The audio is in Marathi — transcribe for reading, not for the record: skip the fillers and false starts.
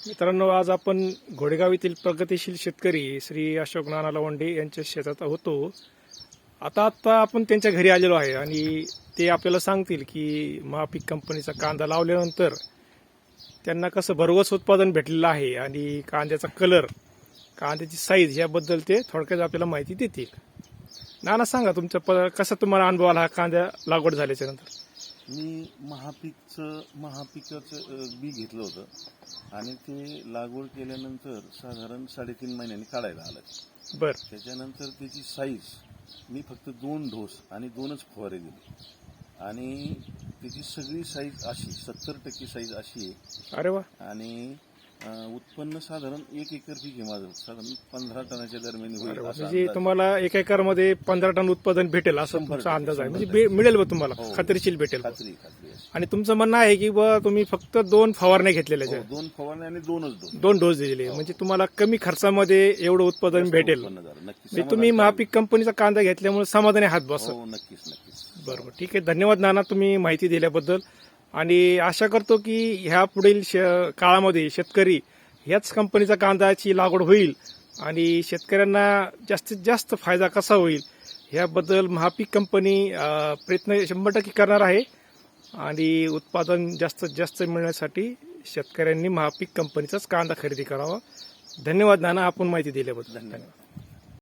मित्रांनो, आज आपण घोडेगाव येथील प्रगतिशील शेतकरी श्री अशोक नाना लवंडे यांच्या शेतात होतो. आता आपण त्यांच्या घरी आलेलो आहे आणि ते आपल्याला सांगतील की महापीक कंपनीचा कांदा लावल्यानंतर त्यांना कसं भरघोस उत्पादन भेटलेलं आहे आणि कांद्याचा कलर, कांद्याची साईज याबद्दल ते थोडक्यात आपल्याला माहिती देतील. नाना, सांगा तुमचा कसा तुम्हाला अनुभव आला कांद्या लागवड झाल्याच्या नंतर? मी महापिकाचं बी घेतलं होतं आणि ते लागवड केल्यानंतर साधारण 3.5 महिन्यांनी काढायला आलं. बर. त्याच्यानंतर त्याची साईज मी फक्त 2 डोस आणि 2च फवारे दिले आणि त्याची सगळी साईज अशी 70% साईज अशी आहे. अरे वा. आणि उत्पन्न साधारण 1 एकर पीक आहे माझं, साधारण 15 टनाच्या दरम्यान होईल. म्हणजे तुम्हाला 1 एकरमध्ये 15 टन उत्पादन भेटेल असं तुमचा अंदाज आहे? म्हणजे मिळेल बा तुम्हाला? हो. खात्रीशीर भेटेल. खात्री. आणि तुमचं म्हणणं आहे की बा तुम्ही फक्त 2 फवारण्या घेतलेल्या? 2 फवारण्या आणि 2च डोस. 2 डोस दिलेले. म्हणजे तुम्हाला कमी खर्चामध्ये एवढं उत्पादन भेटेल. म्हणजे तुम्ही महापीक कंपनीचा कांदा घेतल्यामुळे समाधानी आहात बस? नक्कीच. बरोबर, ठीक आहे. धन्यवाद नाना, तुम्ही माहिती दिल्याबद्दल. आणि आशा करतो की ह्या पुढील काळामध्ये शेतकरी ह्याच कंपनीचा कांद्याची लागवड होईल आणि शेतकऱ्यांना जास्तीत जास्त फायदा कसा होईल ह्याबद्दल महापीक कंपनी प्रयत्न 100% करणार आहे. आणि उत्पादन जास्तीत जास्त मिळण्यासाठी शेतकऱ्यांनी महापीक कंपनीचाच कांदा खरेदी करावा. धन्यवाद नाना, आपण माहिती दिल्याबद्दल. धन्यवाद.